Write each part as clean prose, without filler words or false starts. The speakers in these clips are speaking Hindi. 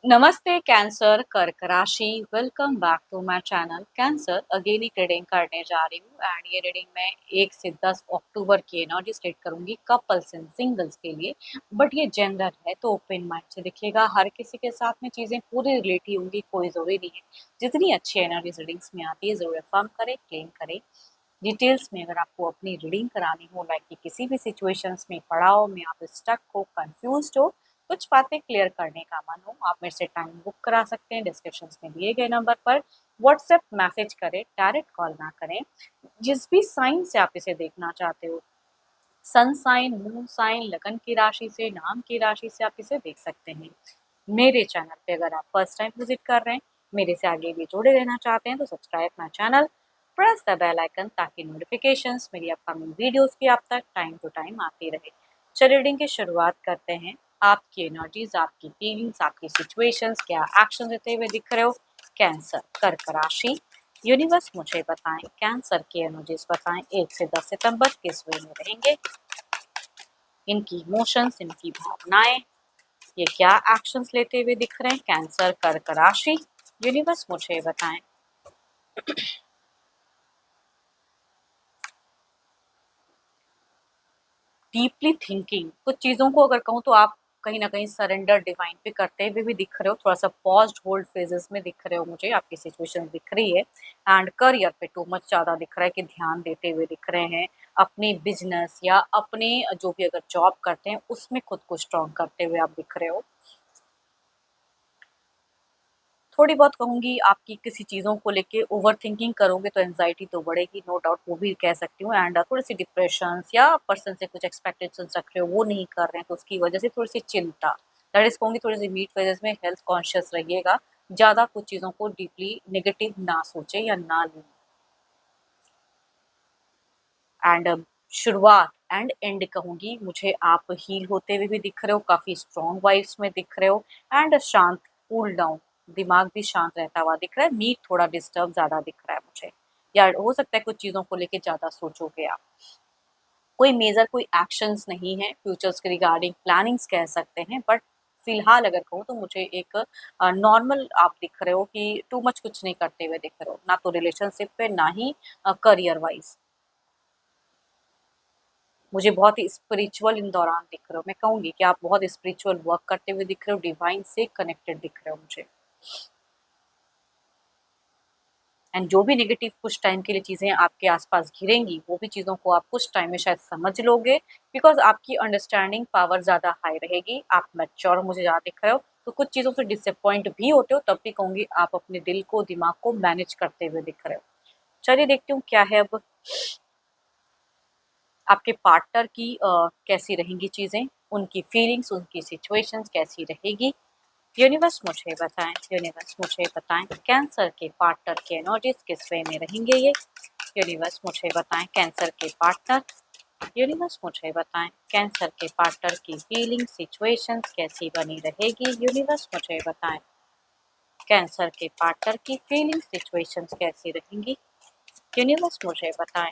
नमस्ते कैंसर कर्क राशि। Welcome back to my channel cancer. Again एक रीडिंग करने जा रही हूँ एंड ये रीडिंग मैं 1 से 10 अक्टूबर की एनर्जी स्टेट करूंगी कपल्स एंड सिंगल्स के लिए। बट ये जनरल है तो ओपन माइंड से देखिएगा। हर किसी के साथ में चीज़ें पूरी रिलेट ही होंगी, कोई ज़रूरी नहीं है। जितनी अच्छी एनर्जी रीडिंग्स में आती है ज़रूर अफर्म करें, क्लेम करें। डिटेल्स में अगर आपको अपनी रीडिंग करानी हो, लाइक कि किसी भी सिचुएशंस में, पड़ाव में आप स्टक हो, कंफ्यूज्ड हो, कुछ बातें क्लियर करने का मन हो, आप मेरे से टाइम बुक करा सकते हैं। डिस्क्रिप्शंस में दिए गए नंबर पर व्हाट्सएप मैसेज करें, डायरेक्ट कॉल ना करें। जिस भी साइन से आप इसे देखना चाहते हो, सन साइन, मून साइन, लगन की राशि से, नाम की राशि से आप इसे देख सकते हैं। मेरे चैनल पे अगर आप फर्स्ट टाइम विजिट कर रहे हैं, मेरे से आगे भी जुड़े रहना चाहते हैं तो subscribe my channel, press the bell icon ताकि नोटिफिकेशंस मेरी अपकमिंग वीडियोस की आप तक टाइम टू टाइम आती रहे। चलिए रीडिंग की शुरुआत करते हैं। आपकी एनर्जीज, आपकी फीलिंग्स, आपकी सिचुएशंस, क्या एक्शन लेते हुए दिख रहे हो। कैंसर कर्क राशि, यूनिवर्स मुझे बताएं, कैंसर की एनर्जीज बताएं 1 से 10 सितंबर किस वे में रहेंगे। इनकी इमोशंस, इनकी भावनाएं, ये क्या एक्शंस लेते हुए दिख रहे हैं। कैंसर कर्क राशि, यूनिवर्स मुझे बताएं। डीपली थिंकिंग, कुछ चीज़ों को अगर कहूँ तो आप कहीं ना कहीं सरेंडर डिवाइन पे करते हुए भी दिख रहे हो। थोड़ा सा पॉज्ड होल्ड फेजेस में दिख रहे हो, मुझे आपकी सिचुएशन दिख रही है। एंड करियर पे टू मच ज़्यादा दिख रहा है कि ध्यान देते हुए दिख रहे हैं। अपने बिजनेस या अपने जो भी अगर जॉब करते हैं उसमें खुद को स्ट्रॉन्ग करते हुए आप दिख रहे हो। थोड़ी बहुत कहूँगी आपकी किसी चीज़ों को लेके ओवर थिंकिंग करोगे तो एंग्जायटी तो बढ़ेगी, नो डाउट, वो भी कह सकती हूँ। एंड थोड़ी-सी डिप्रेशंस या पर्सन से कुछ एक्सपेक्टेशंस रख रहे हो, वो नहीं कर रहे हैं तो उसकी वजह से थोड़ी-सी चिंता, दैट इज़ कहूँगी थोड़ी-सी मिड फेजेज़ में हेल्थ कॉन्शियस रहिएगा। ज़्यादा कुछ चीज़ों को डीपली नेगेटिव ना सोचें या ना लें। एंड शुरुआत एंड एंड कहूँगी, मुझे आप हील होते हुए भी दिख रहे हो, काफ़ी स्ट्रॉन्ग वाइब्स में दिख रहे हो। एंड शांत, कूल डाउन, दिमाग भी शांत रहता हुआ दिख रहा है। मीट थोड़ा डिस्टर्ब ज़्यादा दिख रहा है मुझे, या हो सकता है कुछ चीज़ों को लेके ज़्यादा सोचोगे आप। कोई मेजर कोई एक्शंस नहीं है, फ्यूचर्स के रिगार्डिंग प्लानिंग्स कह सकते हैं। बट फिलहाल अगर कहूँ तो मुझे एक नॉर्मल आप दिख रहे हो कि टू मच कुछ नहीं करते हुए दिख रहे हो, ना तो रिलेशनशिप पे ना ही करियर वाइज। मुझे बहुत ही स्पिरिचुअल इन दौरान दिख रहे हो। मैं कहूँगी कि आप बहुत स्पिरिचुअल वर्क करते हुए दिख रहे हो, डिवाइन से कनेक्टेड दिख रहे हो मुझे। एंड जो भी नेगेटिव कुछ टाइम के लिए चीज़ें आपके आसपास घिरेंगी, वो भी चीज़ों को आप कुछ टाइम में शायद समझ लोगे, बिकॉज आपकी अंडरस्टैंडिंग पावर ज़्यादा हाई रहेगी। आप मैच्योर मुझे ज़्यादा दिख रहे हो, तो कुछ चीज़ों से डिसअपॉइंट भी होते हो, तब भी कहूँगी आप अपने दिल को, दिमाग को मैनेज करते हुए दिख रहे हो। चलिए देखती हूँ क्या है अब आपके पार्टनर की कैसी रहेंगी चीज़ें, उनकी फीलिंग्स, उनकी सिचुएशंस कैसी रहेगी। यूनिवर्स मुझे बताएं, यूनिवर्स मुझे बताएं, कैंसर के पार्टनर के एनर्जीज किस वे में रहेंगे ये। यूनिवर्स मुझे बताएं, कैंसर के पार्टनर। यूनिवर्स मुझे बताएं, कैंसर के पार्टनर की फीलिंग, सिचुएशंस कैसी बनी रहेगी। यूनिवर्स मुझे बताएं, कैंसर के पार्टनर की फीलिंग, सिचुएशंस कैसी रहेंगी। यूनिवर्स मुझे बताएं।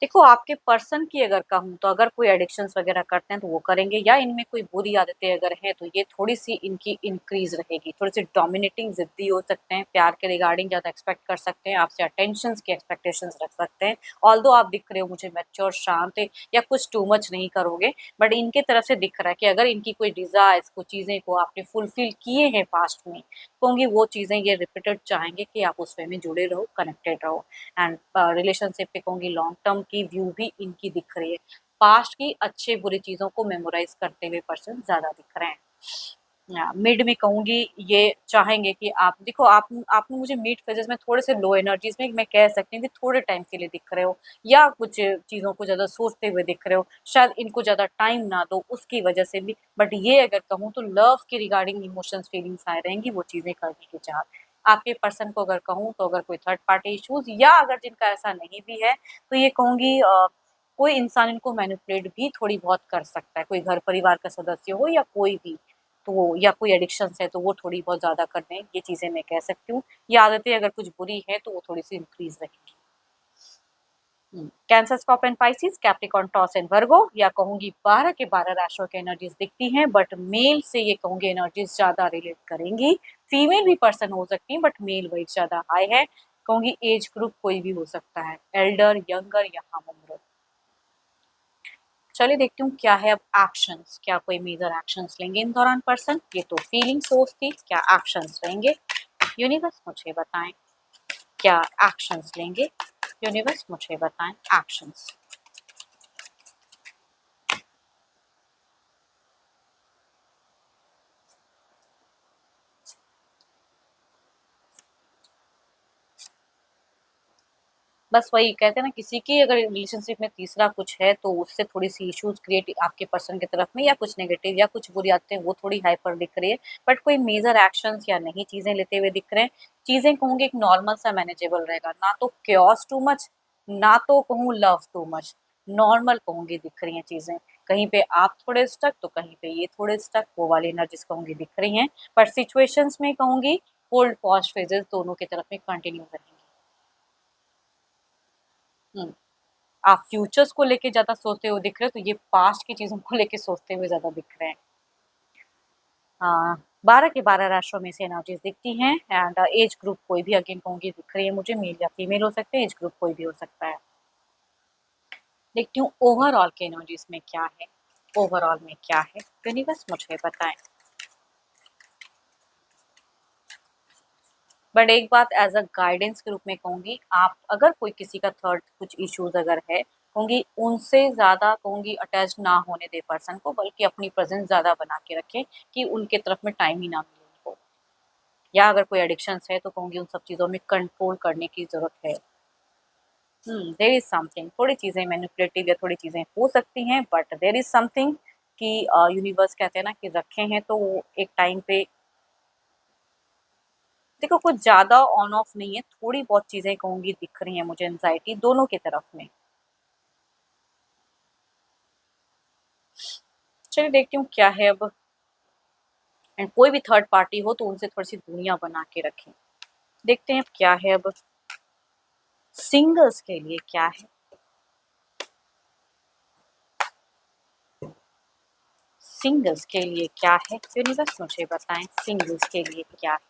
देखो, आपके पर्सन की अगर कहूँ तो अगर कोई एडिक्शंस वगैरह करते हैं तो वो करेंगे, या इनमें कोई बुरी आदतें अगर हैं तो ये थोड़ी-सी इनकी इंक्रीज़ रहेगी। थोड़े-से डोमिनेटिंग ज़िद्दी हो सकते हैं, प्यार के रिगार्डिंग ज़्यादा एक्सपेक्ट कर सकते हैं, आपसे अटेंशन्स की एक्सपेक्टेशंस रख सकते हैं। ऑल्दो आप दिख रहे हो मुझे मैच्योर, शांत या कुछ टू मच नहीं करोगे, बट इनके तरफ से दिख रहा है कि अगर इनकी कोई डिज़ायर्स, कुछ चीज़ें को आपने फुलफ़िल किए हैं पास्ट में, होंगी वो चीज़ें ये रिपीटेड चाहेंगे कि आप उस वे में जुड़े रहो, कनेक्टेड रहो। एंड रिलेशनशिप पे कहूँगी लॉन्ग टर्म की व्यू भी इनकी दिख रही है। पास्ट की अच्छे बुरी चीज़ों को मेमोराइज़ करते हुए पर्सन ज़्यादा दिख रहे हैं। मिड में कहूँगी ये चाहेंगे कि आप देखो, आपने मुझे मिड फेजेस में थोड़े से लो एनर्जीज में मैं कह सकती हूँ कि थोड़े टाइम के लिए दिख रहे हो, या कुछ चीज़ों को ज़्यादा सोचते हुए दिख रहे हो, शायद इनको ज़्यादा टाइम ना दो उसकी वजह से भी। बट ये अगर कहूँ तो लव के रिगार्डिंग इमोशंस, फीलिंग्स आए रहेंगी, वो चीज़ें करने की चाह। आपके पर्सन को अगर कहूँ तो अगर कोई थर्ड पार्टी इश्यूज, या अगर जिनका ऐसा नहीं भी है तो ये कहूँगी कोई इंसान इनको मैनिपुलेट भी थोड़ी बहुत कर सकता है, कोई घर परिवार का सदस्य हो या कोई भी। तो या कोई एडिक्शंस है तो वो थोड़ी बहुत ज़्यादा कर दें, ये चीज़ें मैं कह सकती हूँ। ये आदतें अगर कुछ बुरी हैं तो वो थोड़ी-सी इंक्रीज़ रहेंगी। Cancer, Scorpio and Pisces, Capricorn, taurus and वर्गो, या कहूँगी 12 के 12 राशियों की एनर्जीज दिखती हैं, बट मेल से ये कहूँगी एनर्जीज ज़्यादा रिलेट करेंगी। फीमेल भी पर्सन हो सकती है बट मेल वेट ज़्यादा हाई है। कहूँगी एज ग्रुप कोई भी हो सकता है, एल्डर, यंगर या हम उम्र। चलिए देखती हूँ क्या है अब एक्शंस, क्या कोई मेजर एक्शंस लेंगे इन दौरान पर्सन। ये तो फीलिंग सोच थी, क्या एक्शंस लेंगे यूनिवर्स मुझे बताएं, क्या एक्शंस लेंगे यूनिवर्स मुझे बताएं एक्शंस। बस वही कहते हैं ना, किसी की अगर रिलेशनशिप में तीसरा कुछ है तो उससे थोड़ी सी इश्यूज क्रिएट आपके पर्सन की तरफ में, या कुछ नेगेटिव या कुछ बुरी आदतें वो थोड़ी हाइपर दिख रही है, बट कोई मेजर एक्शंस या नहीं चीजें लेते हुए दिख रहे हैं। चीजें कहूंगी एक नॉर्मल सा मैनेजेबल रहेगा, ना तो क्योस टू मच, ना तो कहूँ लव टू मच, नॉर्मल कहूंगी दिख रही हैं चीजें। कहीं पे आप थोड़े स्टक तो कहीं पे ये थोड़े स्टक, वो वाली एनर्जीज कहूंगी दिख रही हैं। पर सिचुएशंस में कहूंगी होल्ड पॉज फेजेस दोनों की तरफ में कंटिन्यू रहेंगी। हम्म, आप फ्यूचर्स को लेके ज़्यादा सोचते हुए दिख रहे हो, तो ये पास्ट की चीज़ों को लेके सोचते हुए ज़्यादा दिख रहे हैं। हाँ, 12 के 12 राशियों में से एनर्जीज दिखती हैं, एंड एज ग्रुप कोई भी अगेन कहूँगी दिख रही है मुझे, मेल या फीमेल हो सकते हैं, एज ग्रुप कोई भी हो सकता है। देखती हूँ ओवरऑल के एनर्जीज में क्या है, ओवरऑल में क्या है यूनिवर्स मुझे बताएं। बट एक बात एज अ गाइडेंस के रूप में कहूँगी, आप अगर कोई किसी का थर्ड कुछ इश्यूज अगर है, कहूँगी उनसे ज़्यादा कहूँगी अटैच ना होने दे पर्सन को, बल्कि अपनी प्रेजेंस ज़्यादा बना के रखें कि उनके तरफ में टाइम ही ना मिले उनको। या अगर कोई एडिक्शंस है तो कहूँगी उन सब चीज़ों में कंट्रोल करने की ज़रूरत है। देयर इज़ समथिंग, थोड़ी चीज़ें मैनिपुलेटिव या थोड़ी चीज़ें हो सकती हैं, बट देयर इज़ समथिंग कि यूनिवर्स कहते हैं ना कि रखे हैं तो वो एक टाइम पे, देखो कुछ ज़्यादा ऑन ऑफ नहीं है, थोड़ी बहुत चीज़ें कहूँगी दिख रही हैं मुझे एंग्ज़ायटी दोनों की तरफ में। चलिए देखती हूँ क्या है अब, एंड कोई भी थर्ड पार्टी हो तो उनसे थोड़ी-सी दूरियाँ बना के रखें। देखते हैं अब क्या है अब, सिंगल्स के लिए क्या है? सिंगल्स के लिए क्या है? यूनिवर्स मुझे बताएँ सिंगल्स के लिए क्या है?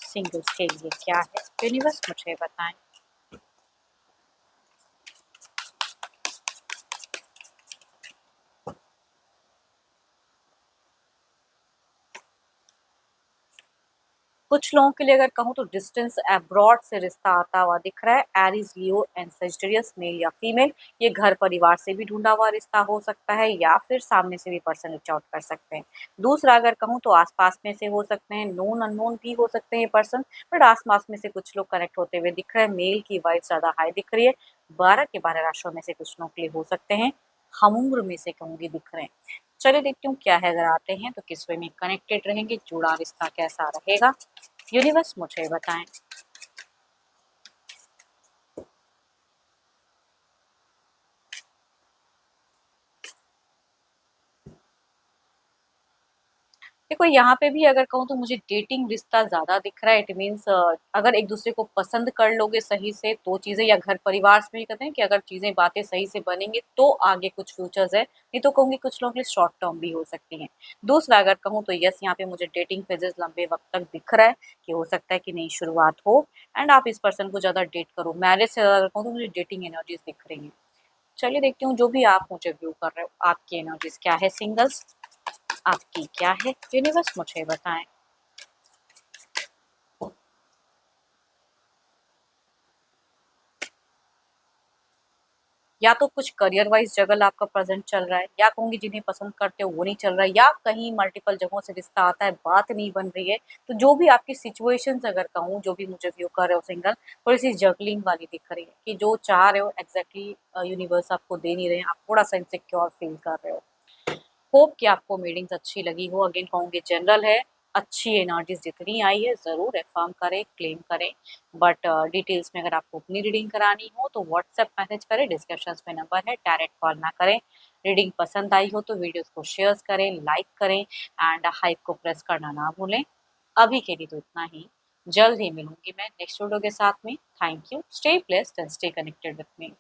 सिंगल्स के लिए क्या है? यूनिवर्स मुझे बताएँ। कुछ लोगों के लिए अगर कहूँ तो डिस्टेंस अब्रॉड से रिश्ता आता हुआ दिख रहा है। Aries, Leo and Sagittarius, male या फीमेल। ये घर परिवार से भी ढूंढा हुआ रिश्ता हो सकता है, या फिर सामने से भी पर्सन रीच आउट कर सकते हैं। दूसरा अगर कहूँ तो आसपास में से हो सकते हैं, नोन अननोन भी हो सकते हैं पर्सन, बट आसपास में से कुछ लोग कनेक्ट होते हुए दिख रहे हैं। मेल की वाइफ ज्यादा हाई दिख रही है। 12 के 12 राशियों में से कुछ लोग के लिए हो सकते हैं, हम उम्र में से कहूंगी दिख रहे हैं। चलिए देखती हूँ क्या है, अगर आते हैं तो किस वे में कनेक्टेड रहेंगे, जुड़ा रिश्ता कैसा रहेगा, यूनिवर्स मुझे बताएं। देखो यहाँ पे भी अगर कहूँ तो मुझे डेटिंग रिश्ता ज्यादा दिख रहा है। इट मीन्स अगर एक दूसरे को पसंद कर लोगे सही से तो चीजें, या घर परिवार में भी कहते हैं कि अगर चीजें बातें सही से बनेंगे तो आगे कुछ फ्यूचर्स है, नहीं तो कहूंगी कुछ लोगों के लिए शॉर्ट टर्म भी हो सकती हैं। दूसरा अगर कहूँ तो यस, यहाँ पे मुझे डेटिंग फेजेस लंबे वक्त तक दिख रहा है, कि हो सकता है कि नई शुरुआत हो, एंड आप इस पर्सन को ज्यादा डेट करो। मैरिज से ज्यादा अगर कहूँ तो मुझे डेटिंग एनर्जीज दिख रही है। चलिए देखती हूँ जो भी आप मुझे व्यू कर रहे हो, आपकी एनर्जीज क्या है सिंगल्स, आपकी क्या है यूनिवर्स मुझे बताएं। या तो कुछ करियर वाइज जगल आपका प्रेजेंट चल रहा है, या कहूंगी जिन्हें पसंद करते हो वो नहीं चल रहा है, या कहीं मल्टीपल जगहों से रिश्ता आता है, बात नहीं बन रही है। तो जो भी आपकी सिचुएशंस अगर कहूँ, जो भी मुझे व्यू कर रहे हो सिंगल, थोड़ी सी जगलिंग वाली दिख रही है, कि जो चाह रहे हो एग्जैक्टली यूनिवर्स आपको दे नहीं रहे हैं, आप थोड़ा सा इनसिक्योर फील कर रहे हो। होप कि आपको मीटिंग्स अच्छी लगी हो। अगेन कहूँगी जनरल है, अच्छी एनर्जीज जितनी आई है ज़रूर एफर्म करें, क्लेम करें, बट डिटेल्स में अगर आपको अपनी रीडिंग करानी हो तो व्हाट्सएप मैसेज करें, डिस्क्रिप्शन में नंबर है, डायरेक्ट कॉल ना करें। रीडिंग पसंद आई हो तो वीडियोस को शेयर करें, लाइक करें एंड हाइप को प्रेस करना ना भूलें। अभी के लिए तो इतना ही। जल्द ही मिलूंगी मैं नेक्स्ट वीडियो के साथ में। Thank you, stay blessed and stay connected with me.